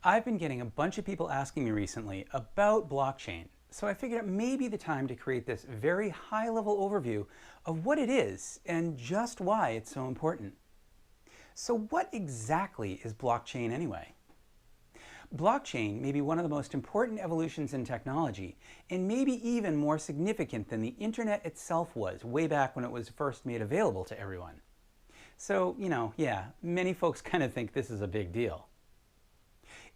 I've been getting a bunch of people asking me recently about blockchain, so I figured it may be the time to create this very high-level overview of what it is and just why it's so important. So what exactly is blockchain anyway? Blockchain may be one of the most important evolutions in technology and maybe even more significant than the internet itself was way back when it was first made available to everyone. So, yeah, many folks kind of think this is a big deal.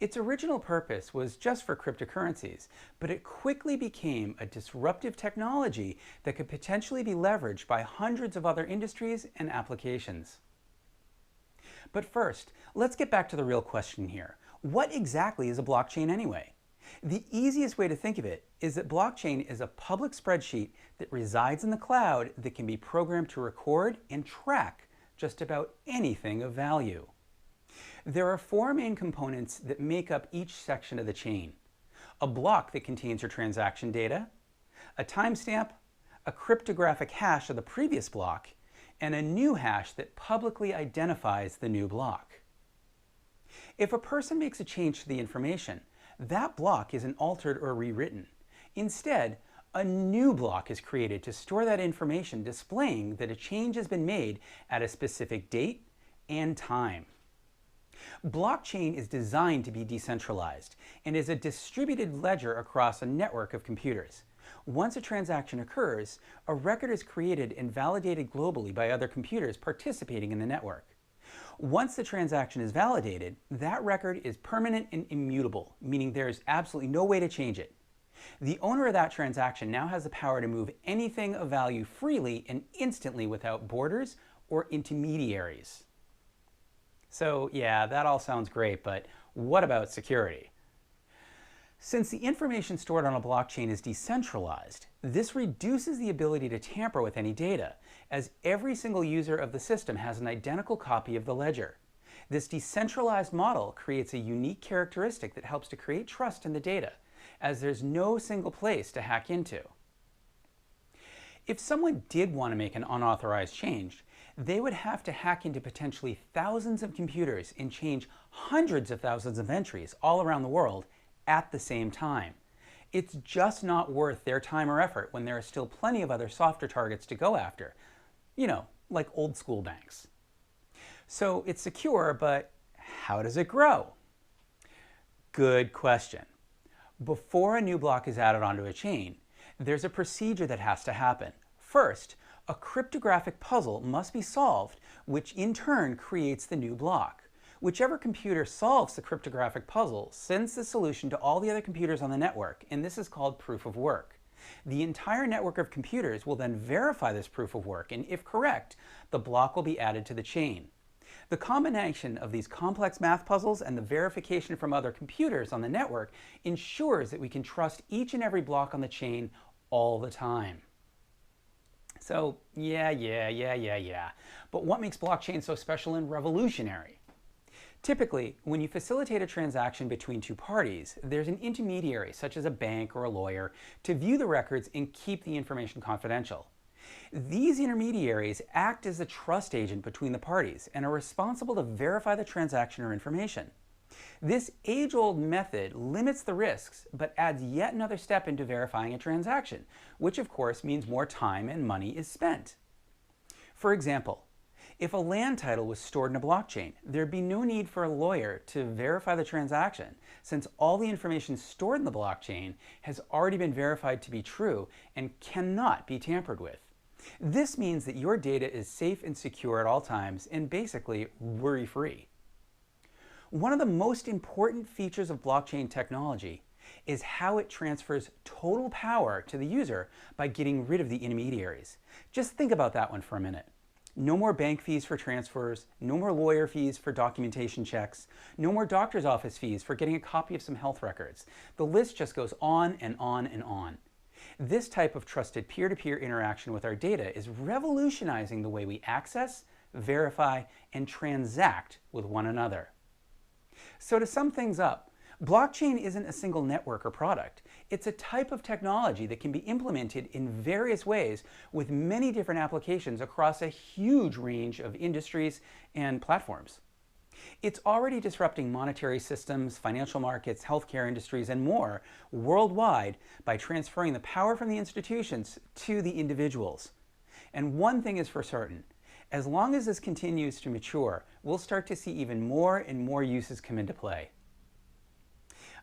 Its original purpose was just for cryptocurrencies, but it quickly became a disruptive technology that could potentially be leveraged by hundreds of other industries and applications. But first, let's get back to the real question here. What exactly is a blockchain anyway? The easiest way to think of it is that blockchain is a public spreadsheet that resides in the cloud that can be programmed to record and track just about anything of value. There are four main components that make up each section of the chain: a block that contains your transaction data, a timestamp, a cryptographic hash of the previous block, and a new hash that publicly identifies the new block. If a person makes a change to the information, that block isn't altered or rewritten. Instead, a new block is created to store that information, displaying that a change has been made at a specific date and time. Blockchain is designed to be decentralized and is a distributed ledger across a network of computers. Once a transaction occurs, a record is created and validated globally by other computers participating in the network. Once the transaction is validated, that record is permanent and immutable, meaning there is absolutely no way to change it. The owner of that transaction now has the power to move anything of value freely and instantly without borders or intermediaries. So yeah, that all sounds great, but what about security? Since the information stored on a blockchain is decentralized, this reduces the ability to tamper with any data, as every single user of the system has an identical copy of the ledger. This decentralized model creates a unique characteristic that helps to create trust in the data, as there's no single place to hack into. If someone did want to make an unauthorized change, they would have to hack into potentially thousands of computers and change hundreds of thousands of entries all around the world at the same time. It's just not worth their time or effort when there are still plenty of other softer targets to go after, like old school banks. So it's secure, but how does it grow? Good question. Before a new block is added onto a chain, there's a procedure that has to happen. First, a cryptographic puzzle must be solved, which in turn creates the new block. Whichever computer solves the cryptographic puzzle sends the solution to all the other computers on the network, and this is called proof of work. The entire network of computers will then verify this proof of work, and if correct, the block will be added to the chain. The combination of these complex math puzzles and the verification from other computers on the network ensures that we can trust each and every block on the chain all the time. So, yeah. But what makes blockchain so special and revolutionary? Typically, when you facilitate a transaction between two parties, there's an intermediary, such as a bank or a lawyer, to view the records and keep the information confidential. These intermediaries act as a trust agent between the parties and are responsible to verify the transaction or information. This age-old method limits the risks, but adds yet another step into verifying a transaction, which of course means more time and money is spent. For example, if a land title was stored in a blockchain, there'd be no need for a lawyer to verify the transaction, since all the information stored in the blockchain has already been verified to be true and cannot be tampered with. This means that your data is safe and secure at all times and basically worry-free. One of the most important features of blockchain technology is how it transfers total power to the user by getting rid of the intermediaries. Just think about that one for a minute. No more bank fees for transfers, no more lawyer fees for documentation checks, no more doctor's office fees for getting a copy of some health records. The list just goes on and on and on. This type of trusted peer-to-peer interaction with our data is revolutionizing the way we access, verify, and transact with one another. So to sum things up, blockchain isn't a single network or product. It's a type of technology that can be implemented in various ways with many different applications across a huge range of industries and platforms. It's already disrupting monetary systems, financial markets, healthcare industries, and more worldwide by transferring the power from the institutions to the individuals. And one thing is for certain, as long as this continues to mature, we'll start to see even more and more uses come into play.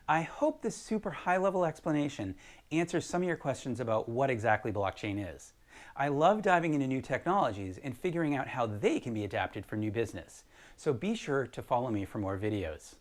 I hope this super high-level explanation answers some of your questions about what exactly blockchain is. I love diving into new technologies and figuring out how they can be adapted for new business. So be sure to follow me for more videos.